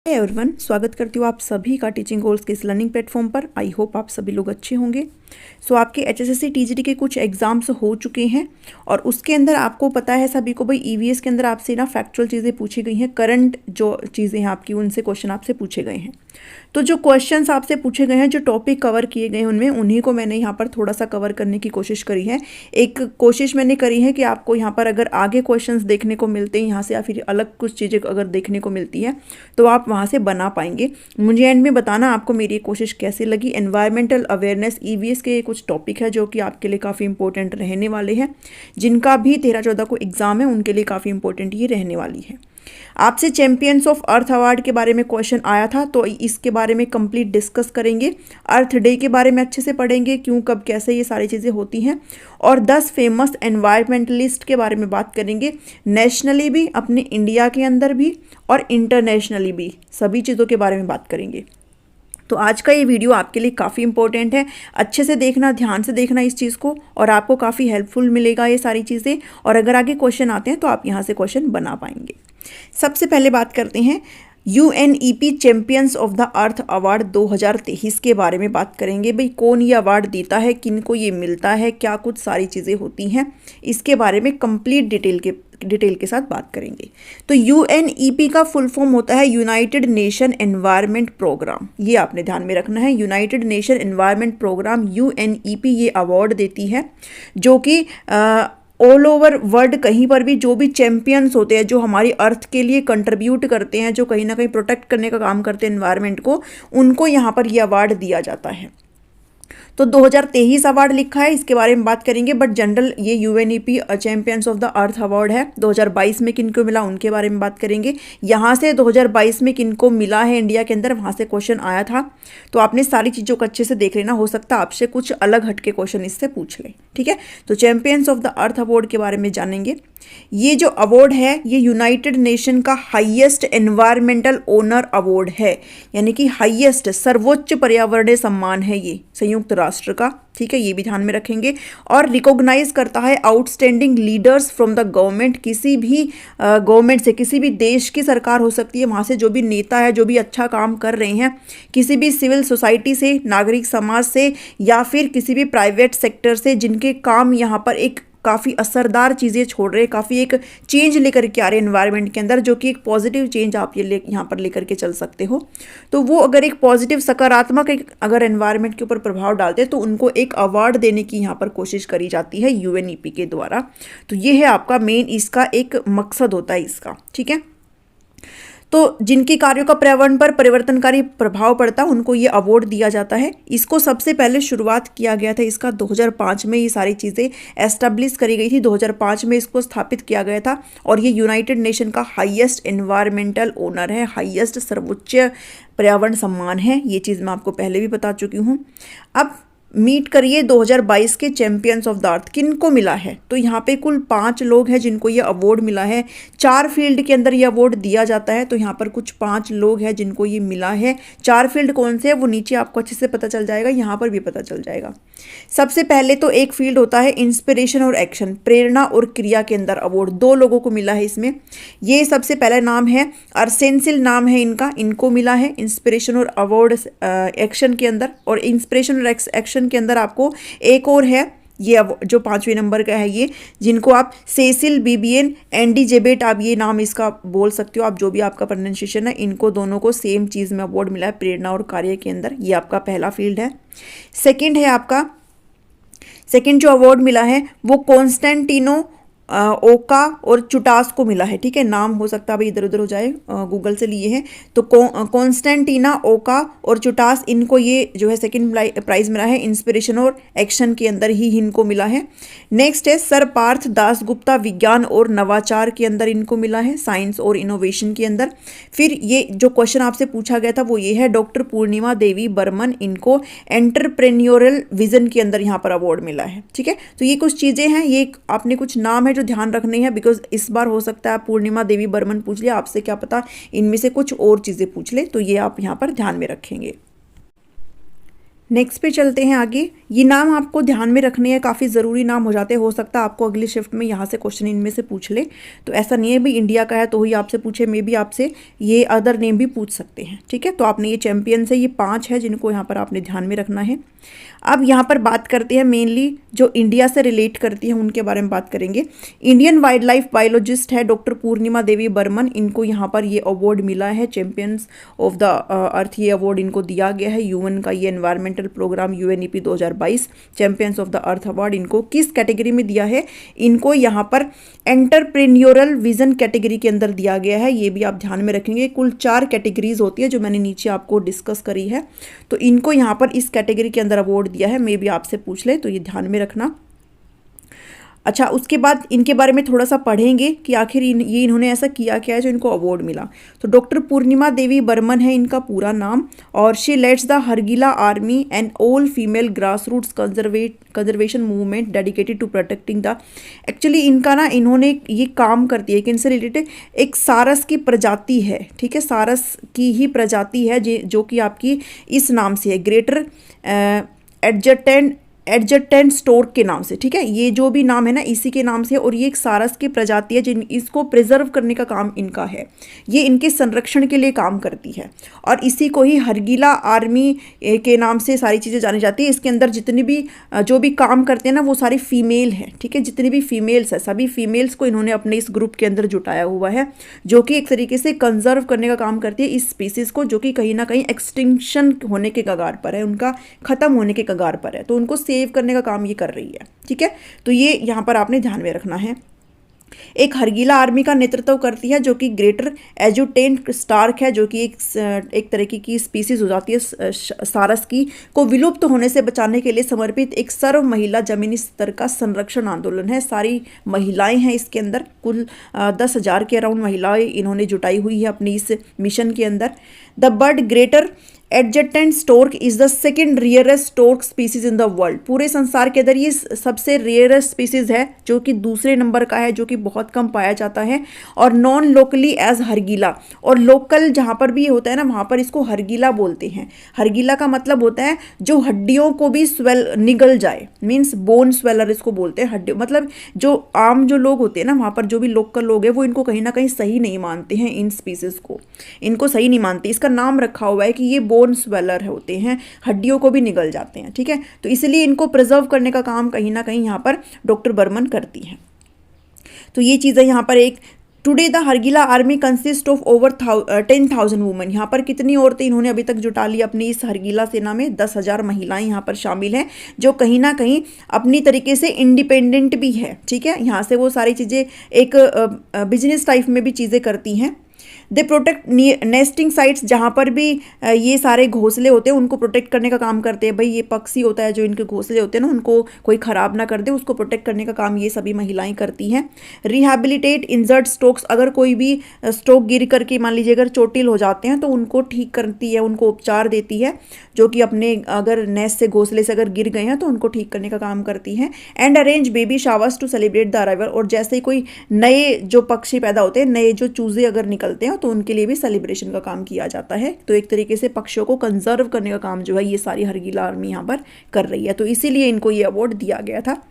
Everyone, स्वागत करती हूँ आप सभी का टीचिंग गोल्स के इस लर्निंग प्लेटफॉर्म पर। आई होप आप सभी लोग अच्छे होंगे। आपके एचएसएससी टीजीटी के कुछ एग्जाम्स हो चुके हैं और उसके अंदर आपको पता है सभी को भाई ईवीएस के अंदर आपसे ना फैक्चुअल चीज़ें पूछी गई हैं। करंट जो चीज़ें हैं आपकी उनसे क्वेश्चन आपसे पूछे गए हैं। तो जो क्वेश्चंस आपसे पूछे गए हैं, जो टॉपिक कवर किए गए हैं उनमें उन्हीं को मैंने यहाँ पर थोड़ा सा कवर करने की कोशिश करी है। एक कोशिश मैंने करी है कि आपको यहाँ पर अगर आगे क्वेश्चंस देखने को मिलते हैं यहाँ से या फिर अलग कुछ चीज़ें अगर देखने को मिलती है तो आप वहाँ से बना पाएंगे। मुझे एंड में बताना आपको मेरी कोशिश कैसे लगी। एनवायरमेंटल अवेयरनेस ईवीएस के कुछ टॉपिक है जो कि आपके लिए काफ़ी इंपॉर्टेंट रहने वाले हैं। जिनका भी 13-14 को एग्जाम है उनके लिए काफ़ी इंपॉर्टेंट ये रहने वाली है। आपसे चैंपियंस ऑफ अर्थ अवार्ड के बारे में क्वेश्चन आया था तो इसके बारे में कंप्लीट डिस्कस करेंगे। अर्थ डे के बारे में अच्छे से पढ़ेंगे, क्यों कब कैसे ये सारी चीज़ें होती हैं। और 10 फेमस एनवायरमेंटलिस्ट के बारे में बात करेंगे, नेशनली भी, अपने इंडिया के अंदर भी और इंटरनेशनली भी, सभी चीज़ों के बारे में बात करेंगे। तो आज का ये वीडियो आपके लिए काफ़ी इंपॉर्टेंट है। अच्छे से देखना, ध्यान से देखना इस चीज़ को और आपको काफ़ी हेल्पफुल मिलेगा ये सारी चीज़ें। और अगर आगे क्वेश्चन आते हैं तो आप यहाँ से क्वेश्चन बना पाएंगे। सबसे पहले बात करते हैं UNEP champions of the earth award 2023 के बारे में बात करेंगे। भाई कौन ये अवार्ड देता है, किन को ये मिलता है, क्या कुछ सारी चीज़ें होती हैं, इसके बारे में कंप्लीट डिटेल के साथ बात करेंगे। तो यूएनईपी का फुल फॉर्म होता है यूनाइटेड नेशन एनवायरनमेंट प्रोग्राम। ये आपने ध्यान में रखना है। United Nation environment programme UNEP ये अवार्ड देती है जो कि ऑल ओवर वर्ल्ड कहीं पर भी जो भी चैंपियंस होते हैं, जो हमारी अर्थ के लिए कंट्रीब्यूट करते हैं, जो कहीं ना कहीं प्रोटेक्ट करने का काम करते हैं एनवायरनमेंट को, उनको यहाँ पर ये अवार्ड दिया जाता है। तो 2023 अवार्ड लिखा है, इसके बारे में बात करेंगे। बट जनरल ये UNEP champions of the earth award है। 2022 में किनको मिला उनके बारे में बात करेंगे। यहाँ से 2022 में किनको मिला है इंडिया के अंदर, वहाँ से क्वेश्चन आया था। तो आपने सारी चीज़ों को अच्छे से देख लेना, हो सकता है आपसे कुछ अलग हटके क्वेश्चन इससे पूछ ले। ठीक है, तो champions of the earth award के बारे में जानेंगे। ये जो अवार्ड है ये यूनाइटेड नेशन का हाईएस्ट एनवायरमेंटल ऑनर अवार्ड है, यानी कि हाईएस्ट सर्वोच्च पर्यावरणीय सम्मान है ये संयुक्त राष्ट्र का। ठीक है, ये भी ध्यान में रखेंगे। और रिकॉग्नाइज करता है outstanding leaders from the government, किसी भी गवर्नमेंट से, किसी भी देश की सरकार हो सकती है, वहाँ से जो भी नेता है, जो भी अच्छा काम कर रहे हैं, किसी भी सिविल सोसाइटी से, नागरिक समाज से या फिर किसी भी प्राइवेट सेक्टर से, जिनके काम यहाँ पर एक काफ़ी असरदार चीज़ें छोड़ रहे हैं, काफ़ी एक चेंज लेकर के आ रहे हैं एनवायरनमेंट के अंदर, जो कि एक पॉजिटिव चेंज आप ये यहाँ पर लेकर के चल सकते हो। तो वो अगर एक पॉजिटिव सकारात्मक एक अगर एनवायरनमेंट के ऊपर प्रभाव डालते हैं तो उनको एक अवार्ड देने की यहाँ पर कोशिश करी जाती है यूएनईपी के द्वारा। तो ये है आपका मेन, इसका एक मकसद होता है इसका। ठीक है, तो जिनके कार्यों का पर्यावरण पर परिवर्तनकारी प्रभाव पड़ता है उनको ये अवार्ड दिया जाता है। इसको सबसे पहले शुरुआत किया गया था इसका 2005 में, ये सारी चीज़ें एस्टेब्लिश करी गई थी। 2005 में इसको स्थापित किया गया था और ये यूनाइटेड नेशन का हाईएस्ट एनवायरमेंटल ऑनर है, हाईएस्ट सर्वोच्च पर्यावरण सम्मान है। ये चीज़ मैं आपको पहले भी बता चुकी हूँ। अब मीट करिए 2022 के चैंपियंस ऑफ द अर्थ किन को मिला है। तो यहाँ पे कुल 5 लोग हैं जिनको ये अवार्ड मिला है। 4 फील्ड के अंदर ये अवार्ड दिया जाता है, तो यहाँ पर कुछ 5 लोग हैं जिनको ये मिला है। 4 फील्ड कौन से है वो नीचे आपको अच्छे से पता चल जाएगा, यहाँ पर भी पता चल जाएगा। सबसे पहले तो एक फील्ड होता है इंस्पिरेशन और एक्शन, प्रेरणा और क्रिया के अंदर अवार्ड 2 लोगों को मिला है इसमें। ये सबसे पहला नाम है अर्सेंसिल, नाम है इनका, इनको मिला है इंस्पिरेशन और अवार्ड एक्शन के अंदर। और इंस्पिरेशन और एक्शन के अंदर आपको एक और है, ये जो 5वें नंबर का है, ये जिनको आप सेसिल बीबियन, एंडी जेबेट, आप ये नाम इसका बोल सकते हो, आप जो भी आपका प्रोनाउंसिएशन है। इनको दोनों को सेम चीज़ में अवार्ड मिला है प्रेरणा और कार्य के अंदर। ये आपका पहला फील्ड है। सेकंड है आपका, सेकंड जो अवार्ड मिला है वो कॉन्स्टेंटिनो ओका और चुटास को मिला है। ठीक है, नाम हो सकता है भाई इधर उधर हो जाए, गूगल से लिए हैं। तो कॉन्स्टेंटिना ओका और चुटास, इनको ये जो है सेकंड प्राइज मिला है इंस्पिरेशन और एक्शन के अंदर ही इनको मिला है। नेक्स्ट है सर पार्थ दास गुप्ता, विज्ञान और नवाचार के अंदर इनको मिला है, साइंस और इनोवेशन के अंदर। फिर ये जो क्वेश्चन आपसे पूछा गया था वो ये है डॉक्टर पूर्णिमा देवी बर्मन, इनको एंटरप्रेन्योरल विजन के अंदर यहाँ पर अवार्ड मिला है। ठीक है, तो ये कुछ चीज़ें हैं, ये आपने कुछ नाम है जो ध्यान रखने हैं, बिकॉज इस बार हो सकता है पूर्णिमा देवी बर्मन पूछ लिया, आपसे क्या पता इनमें से कुछ और चीज़ें पूछ ले, तो ये आप यहाँ पर ध्यान में रखेंगे। नेक्स्ट पे चलते हैं आगे। ये नाम आपको ध्यान में रखने हैं, काफ़ी ज़रूरी नाम हो जाते हैं। हो सकता है आपको अगली शिफ्ट में यहाँ से क्वेश्चन इनमें से पूछ ले, तो ऐसा नहीं है भाई इंडिया का है तो ही आपसे पूछे, मे भी आपसे ये अदर नेम भी पूछ सकते हैं, ठीक है। तो आपने ये चैंपियंस है, ये 5 है जिनको यहाँ पर आपने ध्यान में रखना है। अब यहाँ पर बात करते हैं मेनली जो इंडिया से रिलेट करती हैं उनके बारे में बात करेंगे। इंडियन वाइल्ड लाइफ बायोलॉजिस्ट है डॉक्टर पूर्णिमा देवी बर्मन, इनको यहाँ पर ये अवार्ड मिला है चैंपियंस ऑफ द अर्थ, ये अवार्ड इनको दिया गया है। यूएन का ये environmental programme UNEP 2022 champions of the earth award इनको किस कैटेगरी में दिया है? इनको यहाँ पर एंटरप्रेन्योरल विजन कैटेगरी के अंदर दिया गया है। ये भी आप ध्यान में रखेंगे। कुल 4 कैटेगरीज होती है जो मैंने नीचे आपको डिस्कस करी है, तो इनको यहाँ पर इस कैटेगरी के अंदर अवार्ड दिया है। मे भी आपसे पूछ ले, तो ये ध्यान में रखना। अच्छा, उसके बाद इनके बारे में थोड़ा सा पढ़ेंगे कि आखिर ये इन्होंने ऐसा किया क्या है जो इनको अवार्ड मिला। तो डॉक्टर पूर्णिमा देवी बर्मन है इनका पूरा नाम, और she leads the Hargila army and all female grass roots conservation movement dedicated to protecting the, actually इनका ना इन्होंने ये काम करती है किनसे रिलेटेड, एक सारस की प्रजाति है, ठीक है, सारस की ही प्रजाति है जो कि आपकी इस नाम से है, ग्रेटर एडजटेंट स्टोर्क के नाम से, ठीक है। ये जो भी नाम है ना इसी के नाम से, और ये एक सारस की प्रजाति है जिन इसको प्रिजर्व करने का काम इनका है। ये इनके संरक्षण के लिए काम करती है, और इसी को ही हरगिला आर्मी के नाम से सारी चीज़ें जानी जाती है। इसके अंदर जितनी भी जो भी काम करते हैं ना वो सारी फीमेल है, ठीक है। जितनी भी फीमेल्स है सभी फीमेल्स को इन्होंने अपने इस ग्रुप के अंदर जुटाया हुआ है, जो कि एक तरीके से कंजर्व करने का काम करती है इस स्पीसीज़ को, जो कि कहीं ना कहीं एक्सटिंक्शन होने के कगार पर है, उनका ख़त्म होने के कगार पर है, तो उनको सेव करने का काम ये कर रही है, ठीक है। तो ये यहाँ पर आपने ध्यान में रखना है। एक हरगिला आर्मी का नेतृत्व करती है जो कि ग्रेटर एजुटेंट स्टार्क है, जो कि एक तरीके की स्पीसीज हो जाती है सारस की, को विलुप्त होने से बचाने के लिए समर्पित एक सर्व महिला जमीनी स्तर का संरक्षण आंदोलन है। सारी महिलाएं हैं इसके अंदर, कुल 10,000 के अराउंड महिलाएं इन्होंने जुटाई हुई है अपनी इस मिशन के अंदर। The bird greater adjutant stork is the second rarest stork species in the world, पूरे संसार के अंदर ये सबसे रेयरेस्ट स्पीसीज है जो कि दूसरे नंबर का है, जो कि बहुत कम पाया जाता है, और नॉन लोकली एज हरगिला, और लोकल जहाँ पर भी ये होता है ना वहाँ पर इसको हरगिला बोलते हैं। हरगिला का मतलब होता है जो हड्डियों को भी निगल जाए, मीन्स बोन स्वेलर इसको बोलते हैं। हड्डी मतलब जो आम जो लोग होते हैं ना वहाँ पर जो भी लोकल लोग हैं वो इनको कहीं ना कहीं सही नहीं मानते हैं, इन स्पीसीज को इनको सही नहीं मानते। इसका नाम रखा हुआ है कि ये बोन स्वेलर होते हैं, हड्डियों को भी निगल जाते हैं, ठीक है। तो इसलिए इनको प्रिजर्व करने का काम कहीं ना कहीं यहाँ पर डॉक्टर बर्मन करती हैं। तो ये चीज़ें यहाँ पर एक today the Hargila army consist of over 10,000 women, यहाँ पर कितनी औरतें इन्होंने अभी तक जुटा ली अपनी इस हरगिला सेना में? 10,000 महिलाएं यहाँ पर शामिल हैं, जो कहीं ना कहीं अपनी तरीके से इंडिपेंडेंट भी है, ठीक है। यहाँ से वो सारी चीज़ें एक बिजनेस टाइप में भी चीज़ें करती हैं। दे प्रोटेक्ट नेस्टिंग साइट्स, जहाँ पर भी ये सारे घोंसले होते हैं उनको प्रोटेक्ट करने का काम करते हैं। भाई ये पक्षी होता है जो इनके घोंसले होते हैं ना उनको कोई ख़राब ना कर दे, उसको प्रोटेक्ट करने का काम ये सभी महिलाएं करती हैं। रिहैबिलिटेट इंजर्ड स्टोक्स, अगर कोई भी स्टोक गिर करके मान लीजिए अगर चोटिल हो जाते हैं तो उनको ठीक करती है, उनको उपचार देती है, जो कि अपने अगर नेस्ट से घोंसले से अगर गिर गए हैं तो उनको ठीक करने का काम करती हैं। And arrange baby showers to celebrate the arrival, और जैसे ही कोई नए जो पक्षी पैदा होते हैं, नए जो चूजे अगर निकलते हैं तो उनके लिए भी सेलिब्रेशन का काम किया जाता है। तो एक तरीके से पक्षियों को कंजर्व करने का काम जो है ये सारी हरगिला आर्मी यहाँ पर कर रही है, तो इसीलिए इनको ये अवार्ड दिया गया था।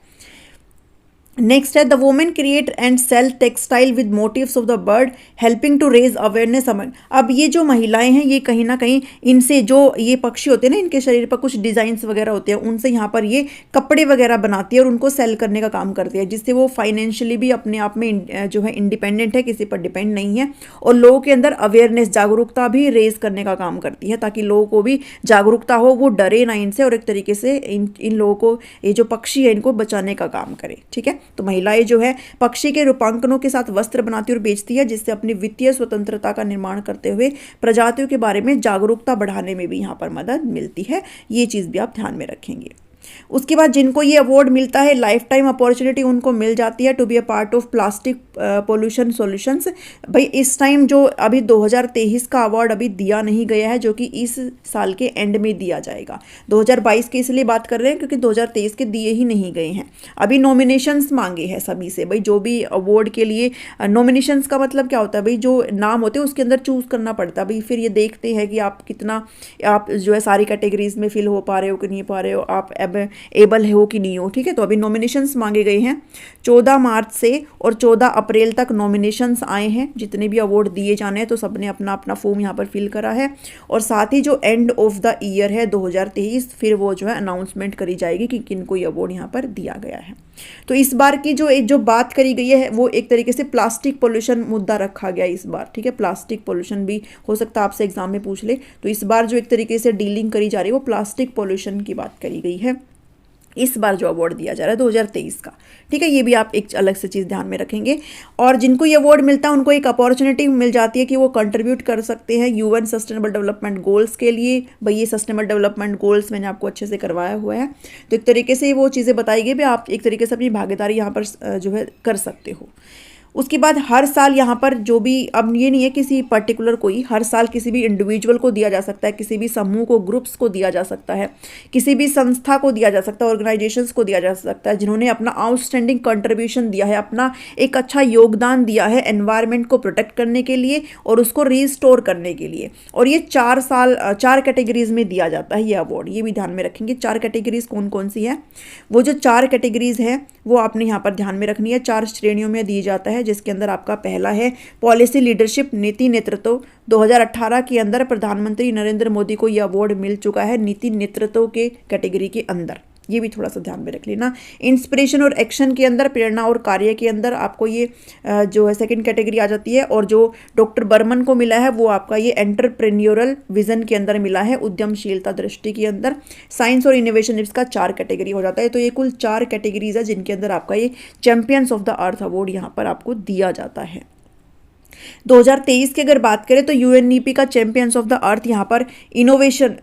नेक्स्ट है the women create and sell textile with motives of the bird helping to raise awareness among. अब ये जो महिलाएं हैं ये कहीं ना कहीं इनसे जो ये पक्षी होते हैं ना इनके शरीर पर कुछ डिज़ाइंस वगैरह होते हैं, उनसे यहाँ पर ये कपड़े वगैरह बनाती है और उनको सेल करने का काम करती है, जिससे वो फाइनेंशियली भी अपने आप में जो है इंडिपेंडेंट है, किसी पर डिपेंड नहीं है, और लोगों के अंदर अवेयरनेस जागरूकता भी रेज करने का काम करती है, ताकि लोगों को भी जागरूकता हो, वो डरे ना इनसे, और एक तरीके से इन लोगों को ये जो पक्षी है इनको बचाने का काम करे, ठीक है। तो महिलाएं जो है पक्षी के रूपांकनों के साथ वस्त्र बनाती और बेचती है, जिससे अपनी वित्तीय स्वतंत्रता का निर्माण करते हुए प्रजातियों के बारे में जागरूकता बढ़ाने में भी यहाँ पर मदद मिलती है। ये चीज़ भी आप ध्यान में रखेंगे। उसके बाद जिनको ये अवार्ड मिलता है, लाइफ टाइम अपॉर्चुनिटी उनको मिल जाती है to be a part of plastic pollution solutions. भाई इस टाइम जो अभी 2023 का अवार्ड अभी दिया नहीं गया है, जो कि इस साल के एंड में दिया जाएगा। 2022 के इसलिए बात कर रहे हैं क्योंकि 2023 के दिए ही नहीं गए हैं। अभी नॉमिनेशंस मांगे हैं सभी से, भाई जो भी अवार्ड के लिए नॉमिनेशंस का मतलब क्या होता है, भाई जो नाम होते हैं उसके अंदर चूज करना पड़ता है। भाई फिर ये देखते हैं कि आप कितना, आप जो है सारी कैटेगरीज में फिल हो पा रहे हो कि नहीं पा रहे हो, आप एबल हो कि नहीं हो। ठीक है, तो अभी नॉमिनेशंस मांगे गए हैं 14 मार्च से और 14 अप्रैल तक नॉमिनेशंस आए हैं। जितने भी अवार्ड दिए जाने हैं तो सबने अपना अपना फॉर्म यहाँ पर फिल करा है। और साथ ही जो एंड ऑफ द ईयर है 2023, फिर वो जो है अनाउंसमेंट करी जाएगी कि किन को ये अवार्ड यहाँ पर दिया गया है। तो इस बार की जो बात करी गई है वो एक तरीके से प्लास्टिक पोल्यूशन मुद्दा रखा गया इस बार। ठीक है, प्लास्टिक पोल्यूशन भी हो सकता है आपसे एग्जाम में पूछ ले, तो इस बार जो एक तरीके से डीलिंग करी जा रही है वो प्लास्टिक पोल्यूशन की बात करी गई है इस बार जो अवार्ड दिया जा रहा है 2023 का। ठीक है, ये भी आप एक अलग से चीज़ ध्यान में रखेंगे। और जिनको ये अवार्ड मिलता है उनको एक अपॉर्चुनिटी मिल जाती है कि वो कंट्रीब्यूट कर सकते हैं यूएन सस्टेनेबल डेवलपमेंट गोल्स के लिए। भाई ये सस्टेनेबल डेवलपमेंट गोल्स मैंने आपको अच्छे से करवाया हुआ है, तो एक तरीके से वो चीज़ें बताई गई भी आप एक तरीके से अपनी भागीदारी यहाँ पर जो है कर सकते हो। उसके बाद हर साल यहाँ पर जो भी, अब ये नहीं है किसी पर्टिकुलर कोई, हर साल किसी भी इंडिविजुअल को दिया जा सकता है, किसी भी समूह को, ग्रुप्स को दिया जा सकता है, किसी भी संस्था को दिया जा सकता है, ऑर्गेनाइजेशंस को दिया जा सकता है जिन्होंने अपना आउटस्टैंडिंग कंट्रीब्यूशन दिया है, अपना एक अच्छा योगदान दिया है एनवायरनमेंट को प्रोटेक्ट करने के लिए और उसको रिस्टोर करने के लिए। और ये 4 कैटेगरीज में दिया जाता है ये अवार्ड, ये भी ध्यान में रखेंगे। 4 कैटेगरीज कौन कौन सी है, वो जो 4 कैटेगरीज है वो आपने यहाँ पर ध्यान में रखनी है। 4 श्रेणियों में दी जाता है, जिसके अंदर आपका पहला है पॉलिसी लीडरशिप, नीति नेतृत्व। 2018 के अंदर प्रधानमंत्री नरेंद्र मोदी को यह अवार्ड मिल चुका है नीति नेतृत्व के कैटेगरी के अंदर, ये भी थोड़ा सा ध्यान में रख लेना। इंस्पिरेशन और एक्शन के अंदर, प्रेरणा और कार्य के अंदर आपको ये जो है सेकंड कैटेगरी आ जाती है। और जो डॉक्टर बर्मन को मिला है वो आपका ये एंटरप्रेन्योरल विजन के अंदर मिला है, उद्यमशीलता दृष्टि के अंदर। साइंस और इनोवेशन इसका 4 कैटेगरी हो जाता है। तो ये कुल 4 कैटेगरीज है जिनके अंदर आपका ये champions of the earth award यहाँ पर आपको दिया जाता है। 2023 की अगर बात करें तो यूएनईपी का चैंपियंस ऑफ द अर्थ यहाँ पर innovation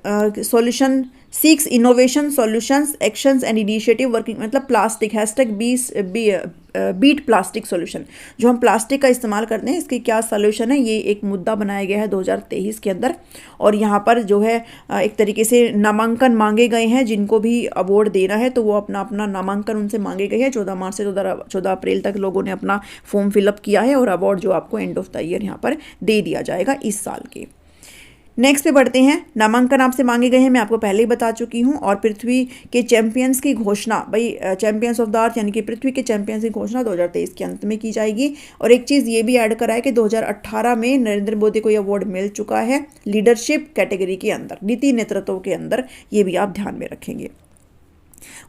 solution seeks innovation solutions actions and initiative working, मतलब प्लास्टिक बीट प्लास्टिक सॉल्यूशन, जो हम प्लास्टिक का इस्तेमाल करते हैं इसके क्या सॉल्यूशन है, ये एक मुद्दा बनाया गया है 2023 के अंदर। और यहाँ पर जो है एक तरीके से नामांकन मांगे गए हैं, जिनको भी अवार्ड देना है तो वो अपना अपना नामांकन उनसे मांगे गए हैं। 14 मार्च से 14 अप्रैल तक लोगों ने अपना फॉर्म फिलअप किया है और अवार्ड जो आपको एंड ऑफ द ईयर यहाँ पर दे दिया जाएगा इस साल के। नेक्स्ट पे बढ़ते हैं। नामांकन आपसे मांगे गए हैं, मैं आपको पहले ही बता चुकी हूँ। और पृथ्वी के चैंपियंस की घोषणा, भाई चैंपियंस ऑफ द अर्थ यानी कि पृथ्वी के चैंपियंस की घोषणा 2023 के अंत में की जाएगी। और एक चीज़ ये भी ऐड करा है कि 2018 में नरेंद्र मोदी को यह अवार्ड मिल चुका है लीडरशिप कैटेगरी के अंदर, नीति नेतृत्व के अंदर, ये भी आप ध्यान में रखेंगे।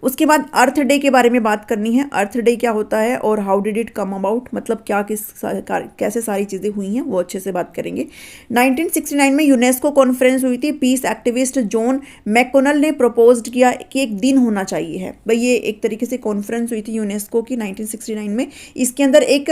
उसके बाद अर्थ डे के बारे में बात करनी है। अर्थ डे क्या होता है और how did it come about, मतलब क्या कैसे सारी चीज़ें हुई हैं वो अच्छे से बात करेंगे। 1969 में यूनेस्को कॉन्फ्रेंस हुई थी। पीस एक्टिविस्ट जॉन मैकोनल ने प्रपोज्ड किया कि एक दिन होना चाहिए है। भाई ये एक तरीके से कॉन्फ्रेंस हुई थी यूनेस्को की 1969 में। इसके अंदर एक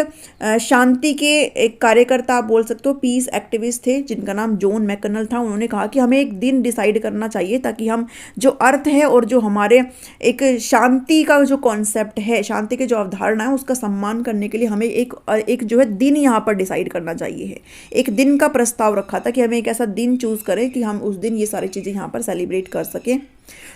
शांति के एक कार्यकर्ता आप बोल सकते हो, पीस एक्टिविस्ट थे जिनका नाम जॉन मैकोनल था। उन्होंने कहा कि हमें एक दिन डिसाइड करना चाहिए ताकि हम जो अर्थ है और जो हमारे एक शांति का जो कॉन्सेप्ट है, शांति के जो अवधारणा है, उसका सम्मान करने के लिए हमें एक जो है दिन यहाँ पर डिसाइड करना चाहिए है। एक दिन का प्रस्ताव रखा था कि हमें एक ऐसा दिन चूज करें कि हम उस दिन ये सारी चीज़ें यहाँ पर सेलिब्रेट कर सकें।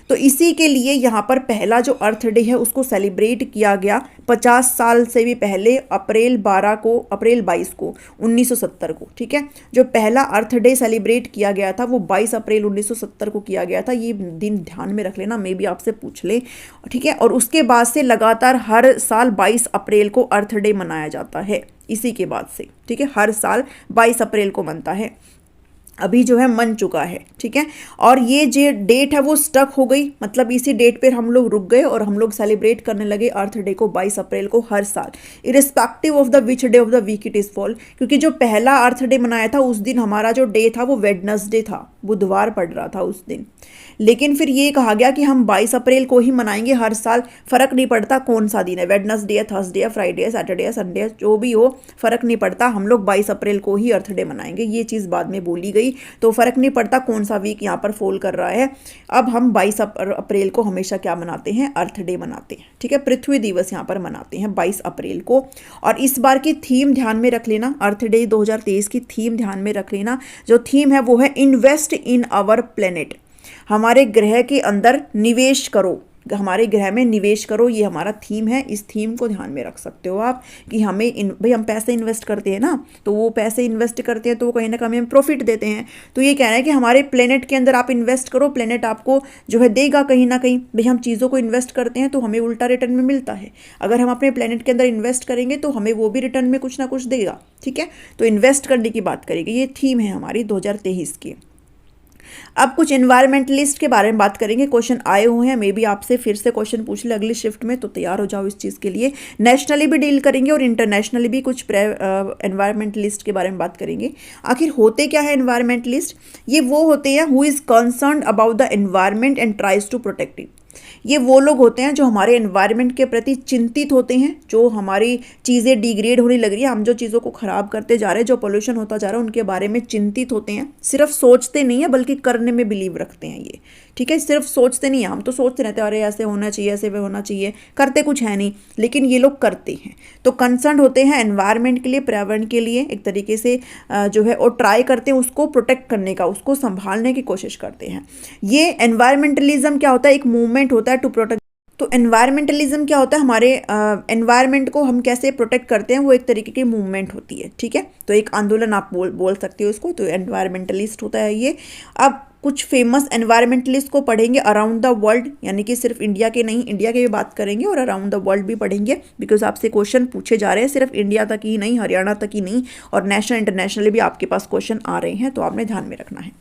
तो इसी के लिए यहाँ पर पहला जो अर्थ डे है उसको सेलिब्रेट किया गया 50 साल से भी पहले, अप्रैल 22 को 1970 को। ठीक है, जो पहला अर्थ डे सेलिब्रेट किया गया था वो 22 अप्रैल 1970 को किया गया था। ये दिन ध्यान में रख लेना, मे भी आपसे पूछ ले। ठीक है, और उसके बाद से लगातार हर साल 22 अप्रैल को अर्थ डे मनाया जाता है इसी के बाद से। ठीक है, हर साल 22 अप्रैल को मनता है, अभी जो है मन चुका है। ठीक है, और ये जो डेट है वो स्टक हो गई, मतलब इसी डेट पर हम लोग रुक गए और हम लोग सेलिब्रेट करने लगे अर्थ डे को 22 अप्रैल को हर साल, irrespective of the which day of the week it is fall. क्योंकि जो पहला अर्थ डे मनाया था उस दिन हमारा जो डे था वो वेडनेसडे था, बुधवार पड़ रहा था उस दिन। लेकिन फिर ये कहा गया कि हम 22 अप्रैल को ही मनाएंगे हर साल, फ़र्क नहीं पड़ता कौन सा दिन है, वेडनेसडे है, थर्सडे है, फ्राइडे है, सैटरडे है, संडे है, जो भी हो फ़र्क नहीं पड़ता, हम लोग 22 अप्रैल को ही अर्थ डे मनाएंगे। ये चीज़ बाद में बोली गई, तो फ़र्क नहीं पड़ता कौन सा वीक यहाँ पर फॉल कर रहा है। अब हम 22 अप्रैल को हमेशा क्या मनाते हैं, अर्थ डे मनाते हैं, ठीक है, पृथ्वी दिवस यहाँ पर मनाते हैं 22 अप्रैल को। और इस बार की थीम ध्यान में रख लेना, अर्थ डे 2023 की थीम ध्यान में रख लेना। जो थीम है वो है इन्वेस्ट इन आवर प्लेनेट, हमारे ग्रह के अंदर निवेश करो, हमारे ग्रह में निवेश करो, ये हमारा थीम है। इस थीम को ध्यान में रख सकते हो आप कि हमें भाई हम पैसे इन्वेस्ट करते हैं ना, तो वो पैसे इन्वेस्ट करते हैं तो वो कहीं ना कहीं हमें प्रॉफिट देते हैं। तो ये कह रहे हैं कि हमारे प्लेनेट के अंदर आप इन्वेस्ट करो, प्लेनेट आपको जो है देगा कहीं ना कहीं। भाई हम चीज़ों को इन्वेस्ट करते हैं तो हमें उल्टा रिटर्न में मिलता है, अगर हम अपने प्लेनेट के अंदर इन्वेस्ट करेंगे तो हमें वो भी रिटर्न में कुछ ना कुछ देगा, ठीक है। तो इन्वेस्ट करने की बात करेंगे, ये थीम है हमारी 2023 की। अब कुछ एनवायरमेंटलिस्ट के बारे में बात करेंगे, क्वेश्चन आए हुए हैं, मे बी आपसे फिर से क्वेश्चन पूछ ले अगली शिफ्ट में, तो तैयार हो जाओ इस चीज़ के लिए। नेशनली भी डील करेंगे और इंटरनेशनली भी कुछ एनवायरमेंटलिस्ट के बारे में बात करेंगे। आखिर होते क्या है एनवायरमेंटलिस्ट? ये वो होते हैं who is concerned about the environment and tries to protect it. ये वो लोग होते हैं जो हमारे एनवायरनमेंट के प्रति चिंतित होते हैं, जो हमारी चीज़ें डिग्रेड होने लग रही है, हम जो चीज़ों को ख़राब करते जा रहे हैं, जो पोल्यूशन होता जा रहा है, उनके बारे में चिंतित होते हैं। सिर्फ सोचते नहीं है बल्कि करने में बिलीव रखते हैं ये, ठीक है। सिर्फ सोचते नहीं है, हम तो सोचते रहते हैं अरे ऐसे होना चाहिए, ऐसे वे होना चाहिए, करते कुछ है नहीं, लेकिन ये लोग करते हैं। तो कंसर्न होते हैं एनवायरनमेंट के लिए, पर्यावरण के लिए एक तरीके से जो है और ट्राई करते हैं उसको प्रोटेक्ट करने का, उसको संभालने की कोशिश करते हैं। ये एनवायरमेंटलिज्म क्या होता है? एक मूवमेंट होता है टू प्रोटेक्ट। तो एनवायरमेंटलिज्म क्या होता है? हमारे एनवायरनमेंट को हम कैसे प्रोटेक्ट करते हैं, वो एक तरीके की मूवमेंट होती है, ठीक है। तो एक आंदोलन आप बोल सकते हो उसको, तो एनवायरमेंटलिस्ट होता है ये। अब कुछ फेमस एनवायरमेंटलिस्ट को पढ़ेंगे अराउंड द वर्ल्ड, यानी कि सिर्फ इंडिया के नहीं, इंडिया के भी बात करेंगे और अराउंड द वर्ल्ड भी पढ़ेंगे, बिकॉज आपसे क्वेश्चन पूछे जा रहे हैं, सिर्फ इंडिया तक ही नहीं, हरियाणा तक ही नहीं, और नेशनल इंटरनेशनल भी आपके पास क्वेश्चन आ रहे हैं, तो आपने ध्यान में रखना है।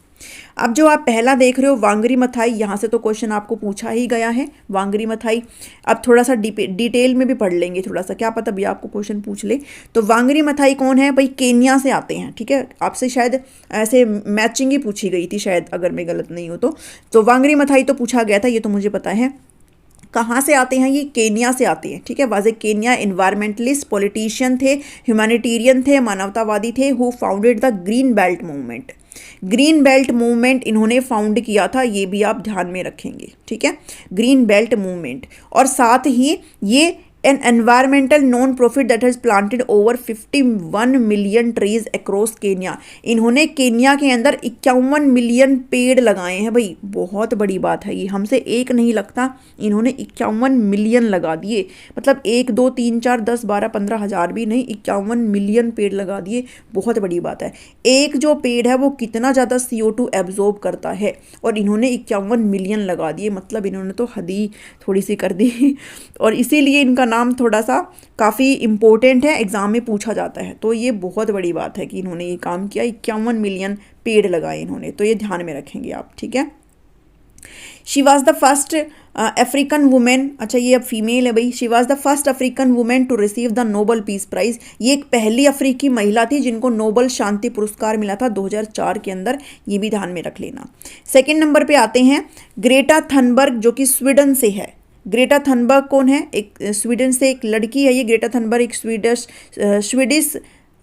अब जो आप पहला देख रहे हो वांगरी मथाई, यहाँ से तो क्वेश्चन आपको पूछा ही गया है, वांगरी मथाई। अब थोड़ा सा डिटेल में भी पढ़ लेंगे थोड़ा सा, क्या पता भी आपको क्वेश्चन पूछ ले। तो वांगरी मथाई कौन है भाई? केन्या से आते हैं, ठीक है। आपसे शायद ऐसे मैचिंग ही पूछी गई थी शायद, अगर मैं गलत नहीं हूँ तो वांगरी मथाई तो पूछा गया था, ये तो मुझे पता है। कहाँ से आते हैं? ये केन्या से आते हैं, ठीक है। वाजे केन्या एनवायरमेंटलिस्ट, पॉलिटिशियन थे, ह्यूमैनिटेरियन थे, मानवतावादी थे, who founded the green belt movement. Green belt movement इन्होंने फाउंड किया था, ये भी आप ध्यान में रखेंगे, ठीक है, ग्रीन बेल्ट मूवमेंट। और साथ ही ये N environmental non profit that has planted over 51 million trees across Kenya. इन्होंने केन्या के अंदर 51 मिलियन पेड़ लगाए हैं भाई, बहुत बड़ी बात है ये, हमसे एक नहीं लगता, इन्होंने 51 मिलियन लगा दिए, मतलब 1 2 3 4 10 12 15 हज़ार भी नहीं, 51 मिलियन पेड़ लगा दिए, बहुत बड़ी बात है। एक जो पेड़ है वो कितना ज़्यादा CO2 एब्जॉर्ब करता है, और इन्होंने 51 मिलियन लगा दिए, मतलब इन्होंने तो हद ही थोड़ी सी कर दी। और इसीलिए इनका नाम थोड़ा सा काफ़ी इम्पोर्टेंट है, एग्जाम में पूछा जाता है। तो ये बहुत बड़ी बात है कि इन्होंने ये काम किया, 51 मिलियन पेड़ लगाए इन्होंने, तो ये ध्यान में रखेंगे आप, ठीक है। She was the first African women, अच्छा ये अब फीमेल है भाई, she was the first African women to receive the Nobel peace prize. ये एक पहली अफ्रीकी महिला थी जिनको नोबल शांति पुरस्कार मिला था 2004 के अंदर, ये भी ध्यान में रख लेना। सेकेंड नंबर पे आते हैं ग्रेटा थनबर्ग, जो कि स्वीडन से है। ग्रेटा थनबर्ग कौन है? एक स्वीडन से एक लड़की है ये। ग्रेटा थनबर्ग एक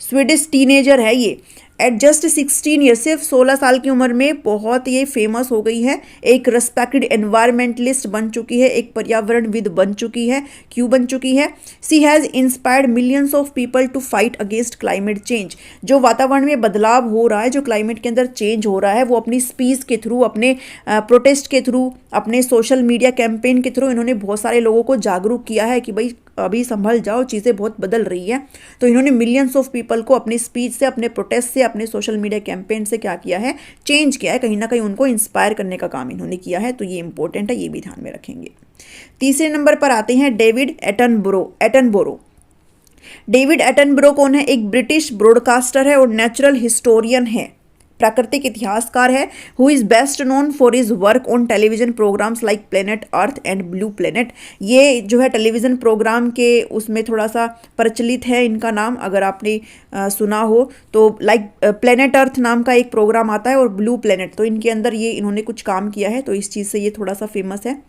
स्वीडिश टीनेजर है ये। एट जस्ट 16 ईयर, सिर्फ 16 साल की उम्र में बहुत ये फेमस हो गई है, एक रेस्पेक्टेड एनवायरमेंटलिस्ट बन चुकी है, एक पर्यावरणविद बन चुकी है। क्यों बन चुकी है? She has inspired millions of people to fight against climate change. जो वातावरण में बदलाव हो रहा है, जो क्लाइमेट के अंदर चेंज हो रहा है, वो अपनी स्पीच के थ्रू, अपने प्रोटेस्ट के थ्रू, अपने सोशल मीडिया कैंपेन के थ्रू इन्होंने बहुत सारे लोगों को जागरूक किया है कि भाई अभी संभल जाओ, चीज़ें बहुत बदल रही है। तो इन्होंने मिलियंस ऑफ पीपल को अपनी स्पीच से, अपने प्रोटेस्ट से, अपने सोशल मीडिया कैंपेन से क्या किया है? चेंज किया है, कहीं ना कहीं उनको इंस्पायर करने का काम इन्होंने किया है। तो ये इंपॉर्टेंट है, ये भी ध्यान में रखेंगे। तीसरे नंबर पर आते हैं डेविड एटनबरो। डेविड एटनबरो कौन है? एक ब्रिटिश ब्रॉडकास्टर है और नेचुरल हिस्टोरियन है। प्राकृतिक इतिहासकार है, who is best known for his work on television programmes like planet earth and blue planet. ये जो है टेलीविज़न प्रोग्राम के उसमें थोड़ा सा प्रचलित है इनका नाम, अगर आपने सुना हो तो, लाइक प्लेनेट अर्थ नाम का एक प्रोग्राम आता है और ब्लू प्लेनेट, तो इनके अंदर ये इन्होंने कुछ काम किया है, तो इस चीज़ से ये थोड़ा सा फेमस है।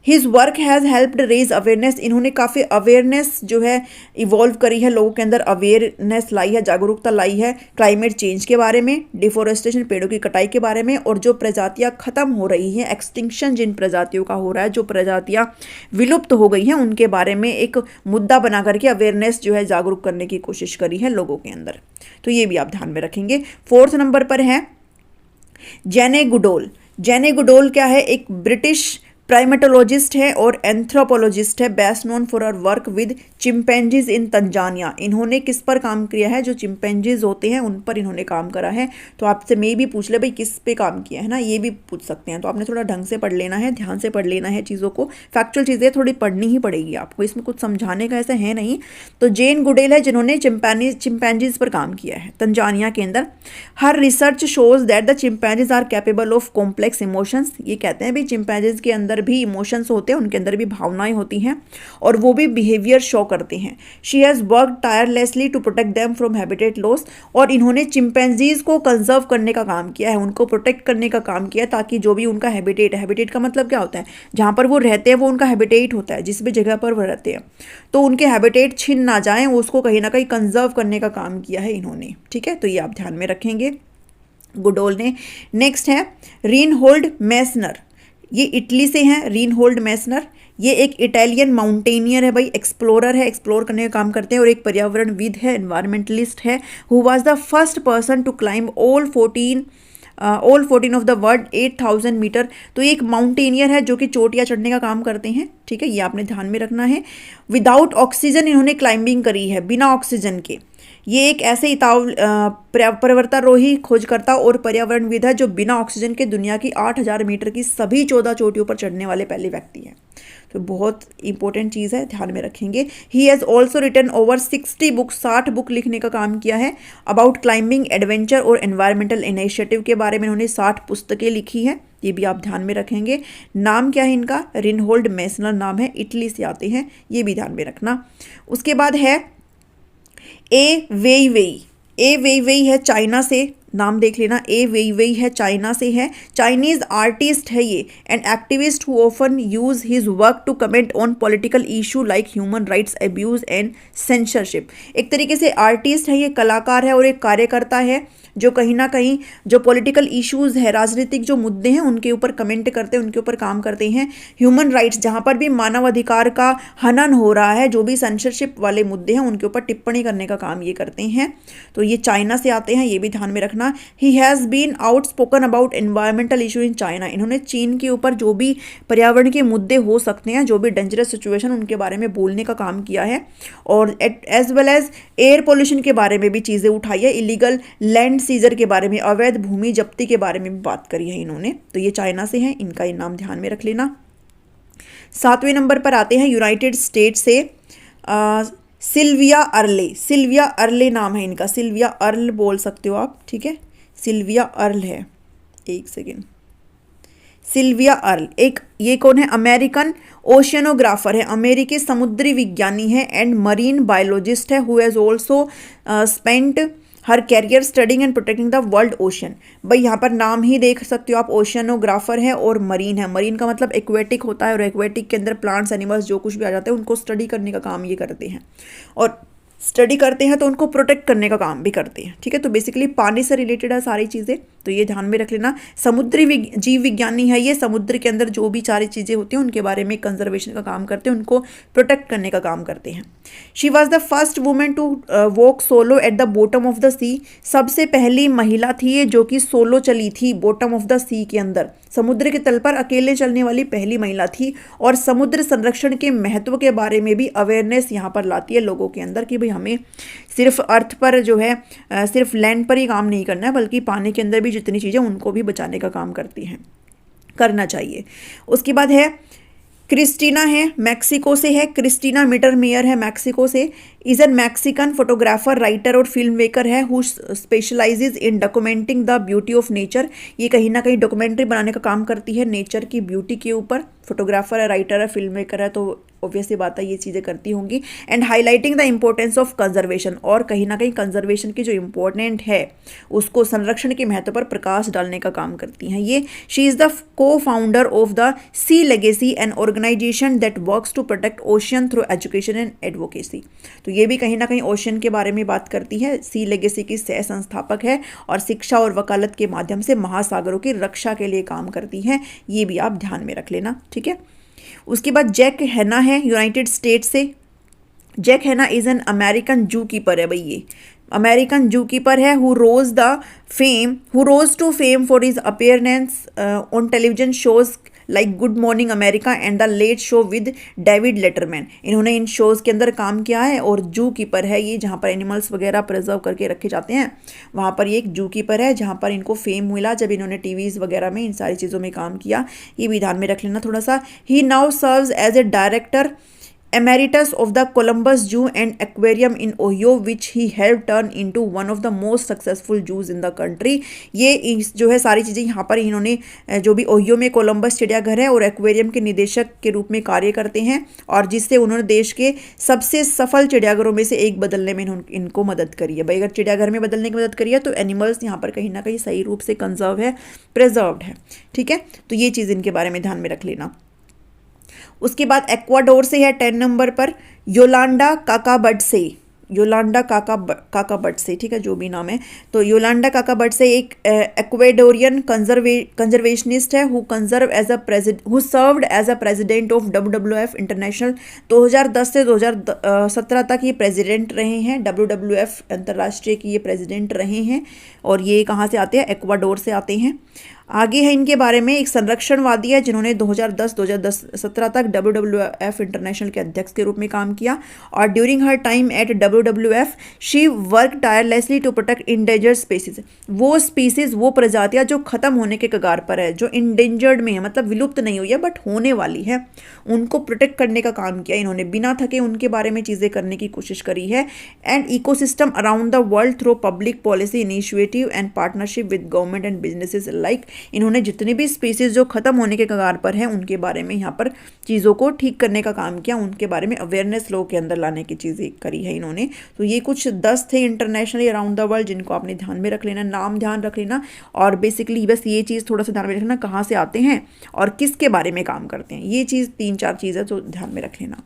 His work has helped raise awareness, इन्होंने काफ़ी अवेयरनेस जो है इवॉल्व करी है, लोगों के अंदर अवेयरनेस लाई है, जागरूकता लाई है क्लाइमेट चेंज के बारे में, डिफोरेस्टेशन पेड़ों की कटाई के बारे में, और जो प्रजातियां खत्म हो रही हैं, एक्सटिंक्शन जिन प्रजातियों का हो रहा है, जो प्रजातियां विलुप्त हो गई हैं उनके बारे में एक मुद्दा बना करके अवेयरनेस जो है जागरूक करने की कोशिश करी है लोगों के अंदर, तो ये भी आप ध्यान में रखेंगे। 4th नंबर पर है जेने गुडोल। जेने गुडोल क्या है, एक ब्रिटिश प्राइमेटोलॉजिस्ट है और एंथ्रोपोलॉजिस्ट है, best known for our work with chimpanzees in Tanzania. इन्होंने किस पर काम किया है, जो चिंपैंजीज होते हैं उन पर इन्होंने काम करा है। तो आपसे मे भी पूछ ले भाई किस पे काम किया है ना, ये भी पूछ सकते हैं, तो आपने थोड़ा ढंग से पढ़ लेना है, ध्यान से पढ़ लेना है चीज़ों को, फैक्चुअल चीज़ें थोड़ी पढ़नी ही पड़ेगी आपको, इसमें कुछ समझाने का ऐसा है नहीं। तो जेन गुडेल है जिन्होंने चिंपैंजीज पर काम किया है तंजानिया के अंदर। Her research shows that the chimpanzees are capable of complex emotions, ये कहते हैं भाई चिंपैंजीज के अंदर भी इमोशंस होते हैं, उनके अंदर भी भावनाएं होती हैं और वो भी बिहेवियर शो करते हैं। She has worked tirelessly to protect them from habitat loss, और इन्होंने चिंपैंजीज को कंजर्व करने का काम किया है, उनको प्रोटेक्ट करने का काम किया है, ताकि जो भी उनका हैबिटेट है, हैबिटेट का मतलब क्या होता है, जहाँ पर वो रहते हैं वो उनका हैबिटेट होता है, जिस भी जगह पर वो रहते हैं, तो उनके हैबिटेट छिन ना जाएं, उसको कहीं ना कहीं कंजर्व करने का काम किया है इन्होंने। ठीक है, तो ये आप ध्यान में रखेंगे गुडोल ने। नेक्स्ट है रीनहोल्ड मेसनर, ये इटली से हैं रीनहोल्ड मेसनर। ये एक इटालियन माउंटेनियर है भाई, एक्सप्लोरर है, एक्सप्लोर करने का काम करते हैं, और एक पर्यावरणविद है, एनवायरमेंटलिस्ट है, who was the first person to climb all 14 of the world 8000 metre. तो ये एक माउंटेनियर है जो कि चोटियाँ चढ़ने का काम करते हैं। ठीक है, ये आपने ध्यान में रखना है। विदाउट ऑक्सीजन इन्होंने क्लाइंबिंग करी है, बिना ऑक्सीजन के। ये एक ऐसे पर्वतारोही, खोजकर्ता और पर्यावरणविद है जो बिना ऑक्सीजन के दुनिया की 8000 मीटर की सभी 14 चोटियों पर चढ़ने वाले पहले व्यक्ति हैं। तो बहुत इंपॉर्टेंट चीज़ है, ध्यान में रखेंगे। He has also written over 60 books, 60 book लिखने का काम किया है अबाउट क्लाइंबिंग, एडवेंचर और एनवायरमेंटल इनिशिएटिव के बारे में इन्होंने 60 पुस्तकें लिखी हैं, ये भी आप ध्यान में रखेंगे। नाम क्या है इनका, रिनहोल्ड मेसनर नाम है, इटली से आते हैं, ये भी ध्यान में रखना। उसके बाद है ए वेईवेई। ए वेईवेई है चाइना से, नाम देख लेना, ए वेईवेई है, चाइना से है, चाइनीज आर्टिस्ट है ये, and activist who often use his work to comment on political issue like human rights abuse and censorship. एक तरीके से आर्टिस्ट है ये, कलाकार है और एक कार्यकर्ता है जो कहीं ना कहीं जो पॉलिटिकल इश्यूज़ है, राजनीतिक जो मुद्दे हैं उनके ऊपर कमेंट करते हैं, उनके ऊपर काम करते हैं। ह्यूमन राइट्स, जहाँ पर भी मानव अधिकार का हनन हो रहा है, जो भी सेंसरशिप वाले मुद्दे हैं उनके ऊपर टिप्पणी करने का काम ये करते हैं। तो ये चाइना से आते हैं, ये भी ध्यान में रखना। He has been outspoken about environmental issue in China, इन्होंने चीन के ऊपर जो भी पर्यावरण के मुद्दे हो सकते हैं, जो भी डेंजरस सिचुएशन, उनके बारे में बोलने का काम किया है, और as well as air pollution के बारे में भी चीज़ें उठाई है, इलीगल लैंड सीजर के बारे में, अवैध भूमि जब्ती के बारे में भी बात करी है इन्होंने। तो ये चाइना से हैं, इनका ये नाम ध्यान में रख लेना। 7वें नंबर पर आते हैं यूनाइटेड स्टेट से सिल्विया अर्ले। सिल्विया अर्ले नाम है इनका, सिल्विया अर्ल बोल सकते हो आप, ठीक है, सिल्विया अर्ल है, एक सेकेंड, सिल्विया अर्ल। एक ये कौन है, अमेरिकन ओशियनोग्राफर है, अमेरिकी समुद्री विज्ञानी है, एंड मरीन बायोलॉजिस्ट है, who has also spent her career studying and protecting the world ocean. भाई यहाँ पर नाम ही देख सकते हो आप, ओशियनोग्राफर है और मरीन है। मरीन का मतलब एक्वेटिक होता है, और एक्वेटिक के अंदर प्लांट्स, एनिमल्स जो कुछ भी आ जाते हैं उनको स्टडी करने का काम ये करते हैं, और स्टडी करते हैं तो उनको प्रोटेक्ट करने का काम भी करते हैं। ठीक है, तो बेसिकली पानी से रिलेटेड है सारी चीज़ें, तो ये ध्यान में रख लेना। समुद्री जीव विज्ञानी है ये, समुद्र के अंदर जो भी सारी चीज़ें होती हैं उनके बारे में कंजर्वेशन का काम करते हैं, उनको प्रोटेक्ट करने का काम करते हैं। She was the first women to walk solo at the bottom of the sea, सबसे पहली महिला थी ये जो कि सोलो चली थी बॉटम ऑफ द सी के अंदर, समुद्र के तल पर अकेले चलने वाली पहली महिला थी, और समुद्र संरक्षण के महत्व के बारे में भी अवेयरनेस यहाँ पर लाती है लोगों के अंदर कि भाई हमें सिर्फ अर्थ पर जो है, सिर्फ लैंड पर ही काम नहीं करना है, बल्कि पानी के अंदर भी जितनी चीज़ें उनको भी बचाने का काम करती हैं, करना चाहिए। उसके बाद है क्रिस्टीना है, मैक्सिको से है, क्रिस्टीना मिटरमेयर है मैक्सिको से। Is an Mexican photographer, writer और फिल्म मेकर है who specialises in documenting the beauty of nature. ये कहीं ना कहीं डॉक्यूमेंट्री बनाने का काम करती है नेचर की ब्यूटी के ऊपर। फोटोग्राफर है, राइटर है, फिल्म मेकर है, तो ऑब्वियसली बात है ये चीज़ें करती होंगी। And highlighting the importance of conservation, और कहीं ना कहीं कंजर्वेशन की जो इम्पोर्टेंट है उसको, संरक्षण के महत्व पर प्रकाश डालने का काम करती हैं ये। She is the cofounder of the sea legacy, an organisation that works to protect ocean through education and advocacy. तो ये भी कहीं ना कहीं ओशियन के बारे में बात करती है। सी लेगेसी की सह संस्थापक है और शिक्षा और वकालत के माध्यम से महासागरों की रक्षा के लिए काम करती हैं। ये भी आप ध्यान में रख लेना, ठीक है। उसके बाद जैक हैना है, यूनाइटेड स्टेट से। Jack Hanna is an American zookeeper है भाई, ये अमेरिकन जू कीपर है who rose to fame for his appearance on television shows like good morning America and the late show with David Letterman. इन्होंने इन shows के अंदर काम किया है और जू कीपर है ये, जहाँ पर एनिमल्स वगैरह प्रिजर्व करके रखे जाते हैं, वहाँ पर ये एक जू कीपर है जहाँ पर इनको फेम मिला जब इन्होंने टीवीज़ वगैरह में इन सारी चीज़ों में काम किया। ये भी ध्यान में रख लेना थोड़ा सा। He now serves as a director Emeritus of the Columbus Zoo and Aquarium in Ohio, which he helped turn into one of the most successful zoos in the country। ये जो है सारी चीज़ें यहाँ पर इन्होंने, जो भी ओहियो में कोलंबस चिड़ियाघर है और एक्वेरियम के निदेशक के रूप में कार्य करते हैं, और जिससे उन्होंने देश के सबसे सफल चिड़ियाघरों में से एक बदलने में इनको मदद करी है। भाई अगर चिड़ियाघर में बदलने की मदद करी है तो एनिमल्स यहाँ पर कहीं ना कहीं सही रूप से कंजर्व है, प्रिजर्व्ड है, ठीक है। तो ये चीज़ इनके बारे में ध्यान में रख लेना। उसके बाद एक्वाडोर से है 10 नंबर पर योलांडा काकाबर्डसे। योलांडा काकाबर्डसे, ठीक है, जो भी नाम है। तो योलांडा काकाबर्डसे एक एक्वेडोरियन कंजर्वेशनिस्ट है who served as a president of WWF international. 2010 से 2017 तक ये प्रेसिडेंट रहे हैं, WWF अंतर्राष्ट्रीय की ये प्रेसिडेंट रहे हैं। और ये कहाँ से आते हैं? एक्वाडोर से आते हैं। आगे है इनके बारे में, एक संरक्षणवादी है जिन्होंने 2017 तक WWF इंटरनेशनल के अध्यक्ष के रूप में काम किया। और during her time at WWF she work tirelessly to protect endangered species. वो स्पीसीज, वो प्रजातियां जो खत्म होने के कगार पर है, जो इंडेंजर्ड में है, मतलब विलुप्त नहीं हुई है बट होने वाली है, उनको प्रोटेक्ट करने का काम किया इन्होंने। बिना थके उनके बारे में चीज़ें करने की कोशिश करी है। And ecosystem around the world through public policy initiative and partnership with government and businesses like. इन्होंने जितने भी स्पीसीज जो खत्म होने के कगार पर हैं उनके बारे में यहाँ पर चीज़ों को ठीक करने का काम किया, उनके बारे में अवेयरनेस लोगों के अंदर लाने की चीज़ें करी है इन्होंने। तो ये कुछ 10 थे इंटरनेशनली अराउंड द वर्ल्ड जिनको आपने ध्यान में रख लेना, नाम ध्यान रख लेना। और बेसिकली बस ये चीज़ थोड़ा सा ध्यान में रखना, कहाँ से आते हैं और किसके बारे में काम करते हैं, ये चीज़ 3-4 चीज़ है तो ध्यान में रख लेना।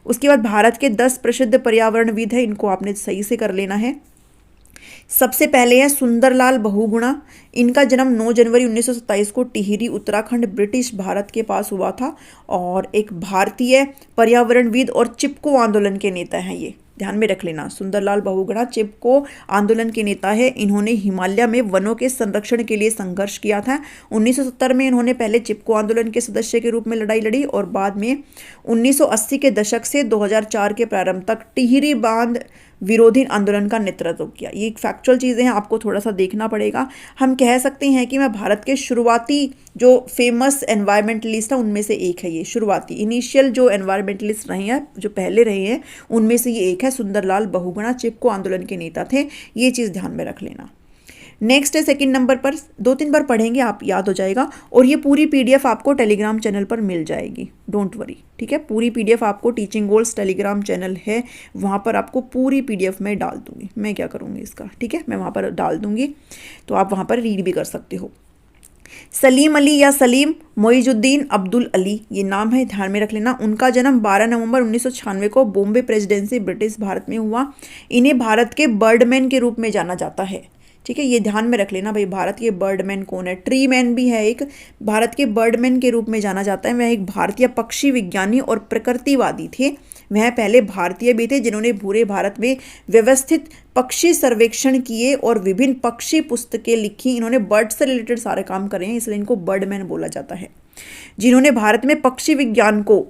उसके बाद भारत के 10 प्रसिद्ध पर्यावरणविद है, इनको आपने सही से कर लेना है। सबसे पहले है सुंदरलाल बहुगुणा। इनका जन्म 9 जनवरी 1927 को टिहरी उत्तराखंड ब्रिटिश भारत के पास हुआ था और एक भारतीय पर्यावरणविद और चिपको आंदोलन के नेता हैं। ये ध्यान में रख लेना, सुंदरलाल बहुगुणा चिपको आंदोलन के नेता है। इन्होंने हिमालय में वनों के संरक्षण के लिए संघर्ष किया था। 1970 में इन्होंने पहले चिपको आंदोलन के सदस्य के रूप में लड़ाई लड़ी और बाद में 1980 के दशक से 2004 के प्रारंभ तक टिहरी बांध विरोधी आंदोलन का नेतृत्व किया। ये एक फैक्चुअल चीज़ें हैं, आपको थोड़ा सा देखना पड़ेगा। हम कह सकते हैं कि मैं भारत के शुरुआती जो फेमस एनवायरमेंटलिस्ट हैं उनमें से एक है ये, शुरुआती इनिशियल जो एनवायरमेंटलिस्ट रहे हैं, जो पहले रहे हैं, उनमें से ये एक है। सुंदरलाल बहुगुणा चिपको आंदोलन के नेता थे, ये चीज़ ध्यान में रख लेना। नेक्स्ट है सेकंड नंबर पर, 2-3 बार पढ़ेंगे आप याद हो जाएगा। और ये पूरी PDF आपको टेलीग्राम चैनल पर मिल जाएगी, डोंट वरी, ठीक है। पूरी PDF आपको टीचिंग गोल्स टेलीग्राम चैनल है, वहाँ पर आपको पूरी PDF में डाल दूंगी। मैं क्या करूँगी इसका, ठीक है, मैं वहाँ पर डाल दूंगी तो आप वहाँ पर रीड भी कर सकते हो। सलीम अली या सलीम मोइजुद्दीन अब्दुल अली, ये नाम है, ध्यान में रख लेना। उनका जन्म 12 नवंबर 1996 को बॉम्बे प्रेसिडेंसी ब्रिटिश भारत में हुआ। इन्हें भारत के बर्डमैन के रूप में जाना जाता है, ठीक है, ये ध्यान में रख लेना भाई। भारत के बर्डमैन कौन है? ट्री मैन भी है एक, भारत के बर्डमैन के रूप में जाना जाता है। वह एक भारतीय पक्षी विज्ञानी और प्रकृतिवादी थे। वह पहले भारतीय भी थे जिन्होंने पूरे भारत में व्यवस्थित पक्षी सर्वेक्षण किए और विभिन्न पक्षी पुस्तकें लिखी। इन्होंने बर्ड से रिलेटेड सारे काम करे हैं, इसलिए इनको बर्डमैन बोला जाता है। जिन्होंने भारत में पक्षी विज्ञान को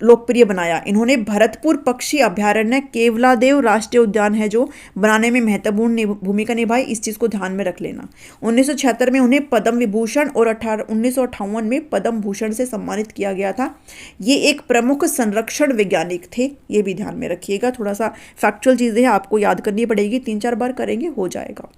लोकप्रिय बनाया। इन्होंने भरतपुर पक्षी अभयारण्य, केवलादेव राष्ट्रीय उद्यान है जो बनाने में महत्वपूर्ण भूमिका निभाई, इस चीज़ को ध्यान में रख लेना। 1976 में उन्हें पद्म विभूषण और 1958 में पद्म भूषण से सम्मानित किया गया था। ये एक प्रमुख संरक्षण वैज्ञानिक थे, ये भी ध्यान में रखिएगा। थोड़ा सा फैक्चुअल चीज़ें आपको याद करनी पड़ेगी, 3-4 बार करेंगे हो जाएगा।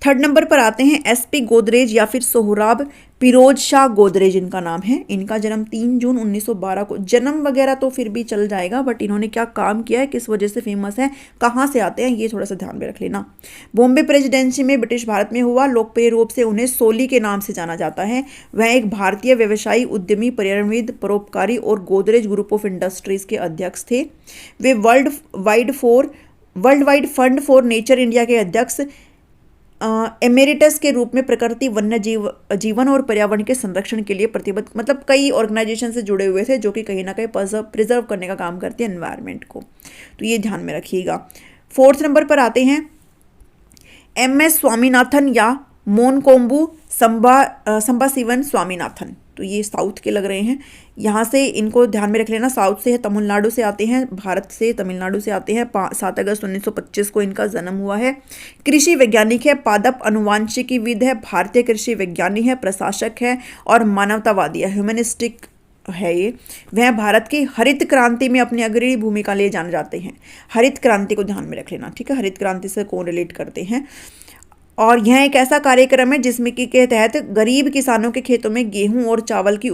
थर्ड नंबर पर आते हैं एसपी गोदरेज या फिर सोहराब फिरोज शाह गोदरेज इनका नाम है। इनका जन्म 3 जून 1912 को। जन्म वगैरह तो फिर भी चल जाएगा, बट इन्होंने क्या काम किया है, किस वजह से फेमस है, कहाँ से आते हैं, ये थोड़ा सा ध्यान में रख लेना। बॉम्बे प्रेसिडेंसी में ब्रिटिश भारत में हुआ। लोकप्रिय रूप से उन्हें सोली के नाम से जाना जाता है। वह एक भारतीय व्यवसायी, उद्यमी, पर्यावरणविद, परोपकारी और गोदरेज ग्रुप ऑफ इंडस्ट्रीज के अध्यक्ष थे। वे world wide fund for nature India के अध्यक्ष एमेरिटस के रूप में प्रकृति, वन्य जीवन और पर्यावरण के संरक्षण के लिए प्रतिबद्ध, मतलब कई ऑर्गेनाइजेशन से जुड़े हुए थे जो कि कहीं ना कहीं प्रिजर्व करने का काम करते हैं एनवायरनमेंट को, तो ये ध्यान में रखिएगा। 4th नंबर पर आते हैं MS स्वामीनाथन या मोनकोम्बू संबाशिवन स्वामीनाथन। तो ये साउथ के लग रहे हैं, यहाँ से इनको ध्यान में रख लेना। साउथ से है, तमिलनाडु से आते हैं, भारत से तमिलनाडु से आते हैं। 7 अगस्त 1925 को इनका जन्म हुआ है। कृषि वैज्ञानिक है, पादप अनुवांशिकीविद है, भारतीय कृषि वैज्ञानिक है, प्रशासक है और मानवतावादी है, ह्यूमनिस्टिक है ये। वह भारत की हरित क्रांति में अपनी अग्रणी भूमिका ले जाने जाते हैं। हरित क्रांति को ध्यान में रख लेना, ठीक है। हरित क्रांति से कौन रिलेट करते हैं। और यह एक ऐसा कार्यक्रम है जिसमें कि के तहत गरीब किसानों के खेतों में गेहूं और चावल की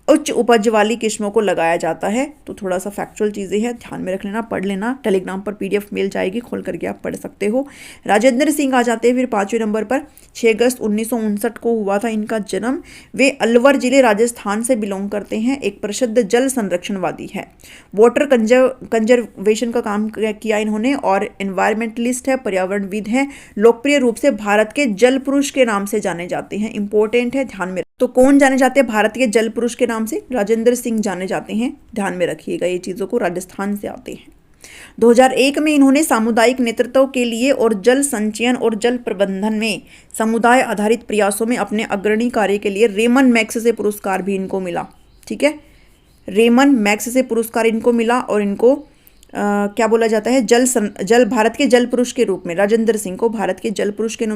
उच्च उपज वाली किस्मों को लगाया जाता है। तो थोड़ा सा फैक्चुअल चीज़ें हैं, ध्यान में रख लेना, पढ़ लेना। टेलीग्राम पर PDF मिल जाएगी, खोल करके आप पढ़ सकते हो। राजेंद्र सिंह आ जाते हैं फिर 5वें नंबर पर। 6 अगस्त 1959 को हुआ था इनका जन्म। वे अलवर जिले राजस्थान से बिलोंग करते हैं। एक प्रसिद्ध जल संरक्षणवादी है, वाटर कंजर्वेशन का काम किया इन्होंने और एनवायरमेंटलिस्ट है, पर्यावरणविद है। लोकप्रिय रूप से भारत के जल पुरुष के नाम से जाने जाते हैं। इंपॉर्टेंट है, ध्यान में। तो कौन जाने जाते हैं भारत के जल पुरुष के नाम से? राजेंद्र सिंह जाने जाते हैं, ध्यान में रखिएगा ये चीज़ों को। राजस्थान से आते हैं। 2001 में इन्होंने सामुदायिक नेतृत्व के लिए और जल संचयन और जल प्रबंधन में समुदाय आधारित प्रयासों में अपने अग्रणी कार्य के लिए रेमन मैक्स से पुरस्कार भी इनको मिला, ठीक है। रेमन मैक्स से पुरस्कार इनको मिला और इनको क्या बोला जाता है, जल भारत के जल पुरुष के रूप में राजेंद्र सिंह को भारत के जल पुरुष के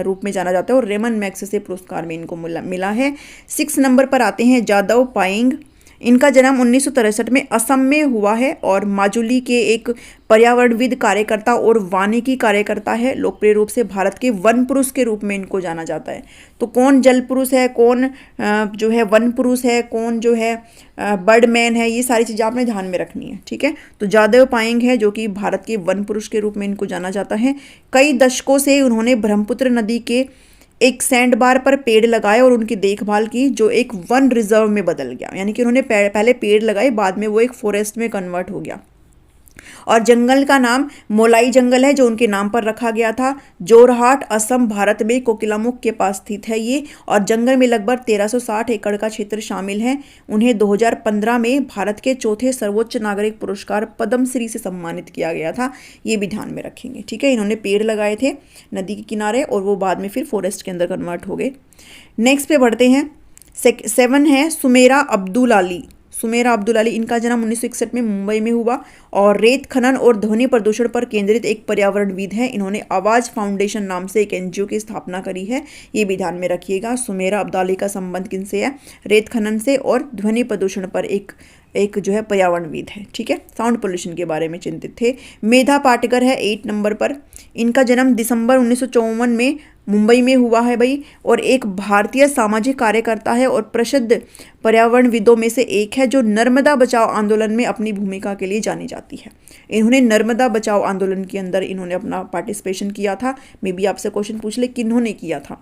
रूप में जाना जाता है और रेमन मैक्स से पुरस्कार भी इनको मिला है। 6 नंबर पर आते हैं जादव पायेंग। इनका जन्म 1963 में असम में हुआ है और माजुली के एक पर्यावरणविद, कार्यकर्ता और वानिकी कार्यकर्ता है। लोकप्रिय रूप से भारत के वन पुरुष के रूप में इनको जाना जाता है। तो कौन जल पुरुष है, कौन जो है वन पुरुष है, कौन जो है बर्डमैन है, ये सारी चीज़ें आपने ध्यान में रखनी है, ठीक है। तो जादव पायेंग है जो कि भारत के वन पुरुष के रूप में इनको जाना जाता है। कई दशकों से उन्होंने ब्रह्मपुत्र नदी के एक सैंड बार पर पेड़ लगाए और उनकी देखभाल की जो एक वन रिजर्व में बदल गया, यानी कि उन्होंने पहले पेड़ लगाए, बाद में वो एक फॉरेस्ट में कन्वर्ट हो गया। और जंगल का नाम मोलाई जंगल है जो उनके नाम पर रखा गया था। जोरहाट असम भारत में कोकिलामुख के पास स्थित है ये, और जंगल में लगभग 1360 एकड़ का क्षेत्र शामिल है। उन्हें 2015 में भारत के चौथे सर्वोच्च नागरिक पुरस्कार पद्मश्री से सम्मानित किया गया था, ये भी ध्यान में रखेंगे, ठीक है। इन्होंने पेड़ लगाए थे नदी के किनारे और वो बाद में फिर फॉरेस्ट के अंदर कन्वर्ट हो गए। नेक्स्ट पे बढ़ते हैं। 7 है सुमेरा अब्दुल अली। सुमेरा अब्दुल अली, इनका जन्म 1961 में मुंबई में हुआ और रेत खनन और ध्वनि प्रदूषण पर केंद्रित एक पर्यावरणविद है। इन्होंने आवाज़ फाउंडेशन नाम से एक NGO की स्थापना करी है, ये भी ध्यान में रखिएगा। सुमेरा अब्दुल अली का संबंध किनसे है? रेत खनन से और ध्वनि प्रदूषण पर एक जो है पर्यावरणविद है, ठीक है। साउंड पोल्यूशन के बारे में चिंतित थे। मेधा पाटकर है 8 नंबर पर। इनका जन्म दिसंबर 1954 में मुंबई में हुआ है भाई, और एक भारतीय सामाजिक कार्यकर्ता है और प्रसिद्ध पर्यावरणविदों में से एक है जो नर्मदा बचाओ आंदोलन में अपनी भूमिका के लिए जानी जाती है। इन्होंने नर्मदा बचाओ आंदोलन के अंदर इन्होंने अपना पार्टिसिपेशन किया था। मे बी आपसे क्वेश्चन पूछ ले किन्होंने किया था।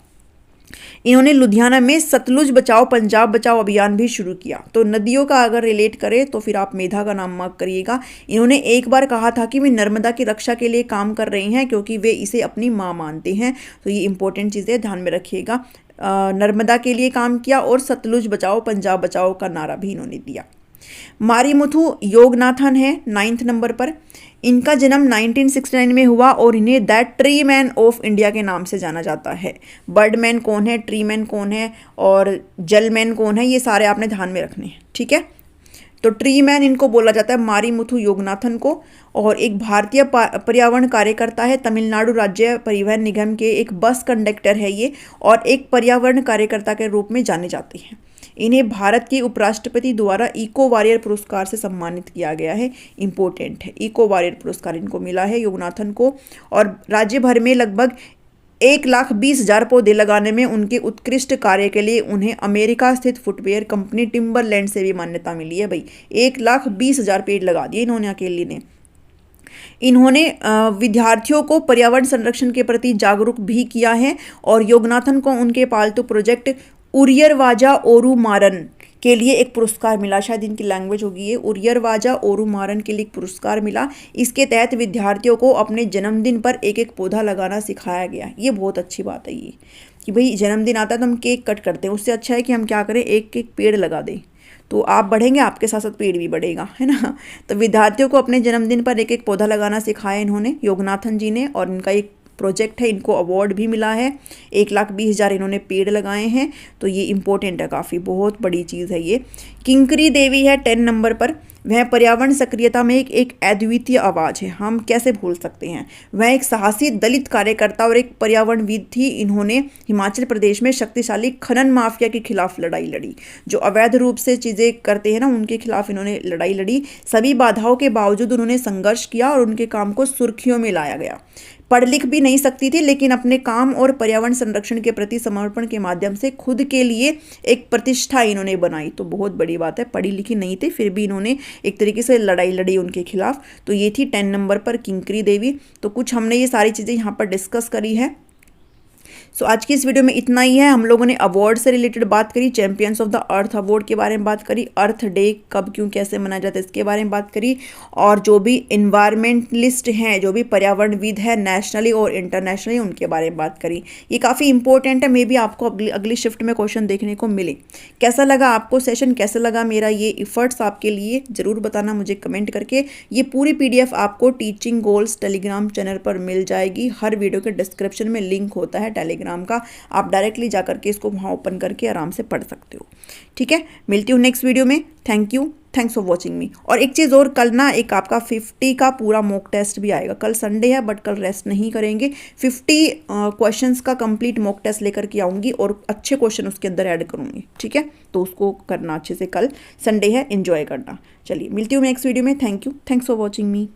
इन्होंने लुधियाना में सतलुज बचाओ पंजाब बचाओ अभियान भी शुरू किया। तो नदियों का अगर रिलेट करें तो फिर आप मेधा का नाम मार्क करिएगा। इन्होंने एक बार कहा था कि वे नर्मदा की रक्षा के लिए काम कर रही हैं क्योंकि वे इसे अपनी माँ मानते हैं। तो ये इंपॉर्टेंट चीज़ें ध्यान में रखिएगा। नर्मदा के लिए काम किया और सतलुज बचाओ पंजाब बचाओ का नारा भी इन्होंने दिया। मारीमुथु योगनाथन है 9th नंबर पर। इनका जन्म 1969 में हुआ और इन्हें the tree man of India के नाम से जाना जाता है। बर्ड मैन कौन है, ट्री मैन कौन है और जल मैन कौन है, ये सारे आपने ध्यान में रखने हैं, ठीक है। तो ट्री मैन इनको बोला जाता है मारीमुथु योगनाथन को, और एक भारतीय पर्यावरण कार्यकर्ता है, तमिलनाडु राज्य परिवहन निगम के एक बस कंडक्टर है ये, और एक पर्यावरण कार्यकर्ता के रूप में जाने जाते हैं। इन्हें भारत के उपराष्ट्रपति द्वारा इको वॉरियर पुरस्कार से सम्मानित किया गया है। इंपॉर्टेंट है, इको वॉरियर पुरस्कार इनको मिला है योगनाथन को। और राज्य भर में लगभग 1,20,000 पौधे लगाने में उनके उत्कृष्ट कार्य के लिए उन्हें अमेरिका स्थित फुटवेयर कंपनी टिम्बरलैंड से भी मान्यता मिली है। भाई 1,20,000 पेड़ लगा दिए इन्होंने अकेले ने। इन्होंने विद्यार्थियों को पर्यावरण संरक्षण के प्रति जागरूक भी किया है, और योगनाथन को उनके पालतू प्रोजेक्ट उरियरवाजा ओरुमारन के लिए एक पुरस्कार मिला। शायद इनकी लैंग्वेज होगी ये, उरियरवाजा ओरुमारन के लिए एक पुरस्कार मिला। इसके तहत विद्यार्थियों को अपने जन्मदिन पर एक एक पौधा लगाना सिखाया गया। ये बहुत अच्छी बात है ये, कि भाई जन्मदिन आता है तो हम केक कट करते हैं, उससे अच्छा है कि हम क्या करें, एक एक पेड़ लगा दें। तो आप बढ़ेंगे, आपके साथ साथ पेड़ भी बढ़ेगा, है ना। तो विद्यार्थियों को अपने जन्मदिन पर एक एक पौधा लगाना सिखाया इन्होंने, योगनाथन जी ने, और इनका एक प्रोजेक्ट है, इनको अवार्ड भी मिला है। 1,20,000 इन्होंने पेड़ लगाए हैं, तो ये इंपॉर्टेंट है, काफ़ी बहुत बड़ी चीज़ है ये। किंकरी देवी है 10 नंबर पर। वह पर्यावरण सक्रियता में एक अद्वितीय आवाज़ है, हम कैसे भूल सकते हैं। वह एक साहसी दलित कार्यकर्ता और एक पर्यावरणविद थी। इन्होंने हिमाचल प्रदेश में शक्तिशाली खनन माफिया के खिलाफ लड़ाई लड़ी, जो अवैध रूप से चीज़ें करते हैं ना, उनके खिलाफ इन्होंने लड़ाई लड़ी। सभी बाधाओं के बावजूद उन्होंने संघर्ष किया और उनके काम को सुर्खियों में लाया गया। पढ़ लिख भी नहीं सकती थी, लेकिन अपने काम और पर्यावरण संरक्षण के प्रति समर्पण के माध्यम से खुद के लिए एक प्रतिष्ठा इन्होंने बनाई। तो बहुत बड़ी बात है, पढ़ी लिखी नहीं थी फिर भी इन्होंने एक तरीके से लड़ाई लड़ी उनके खिलाफ। तो ये थी 10 नंबर पर किंकरी देवी। तो कुछ हमने ये सारी चीज़ें यहाँ पर डिस्कस करी है। सो आज की इस वीडियो में इतना ही है। हम लोगों ने अवार्ड से रिलेटेड बात करी, champions of the earth award के बारे में बात करी, अर्थ डे कब क्यों कैसे मनाया जाता है इसके बारे में बात करी, और जो भी इन्वायरमेंटलिस्ट हैं, जो भी पर्यावरणविद है नेशनली और इंटरनेशनली, उनके बारे में बात करी। ये काफ़ी इंपॉर्टेंट है, मे बी आपको अगली शिफ्ट में क्वेश्चन देखने को मिले। कैसा लगा आपको सेशन, कैसा लगा मेरा ये इफर्ट्स आपके लिए, ज़रूर बताना मुझे कमेंट करके। ये पूरी PDF आपको टीचिंग गोल्स टेलीग्राम चैनल पर मिल जाएगी। हर वीडियो के डिस्क्रिप्शन में लिंक होता है टेलीग्राम का, आप डायरेक्टली जाकर के इसको वहाँ ओपन करके आराम से पढ़ सकते हो। ठीक है, मिलती हूँ नेक्स्ट वीडियो में। Thank you, thanks for watching मी। और एक चीज़ और, कल ना एक आपका 50 का पूरा मॉक टेस्ट भी आएगा। कल संडे है बट कल रेस्ट नहीं करेंगे। 50 क्वेश्चंस का कंप्लीट मॉक टेस्ट लेकर के आऊँगी और अच्छे क्वेश्चन उसके अंदर ऐड करूँगी। ठीक है, तो उसको करना अच्छे से, कल संडे है, एंजॉय करना। चलिए मिलती हूँ नेक्स्ट वीडियो में। Thank you, thanks for watching me.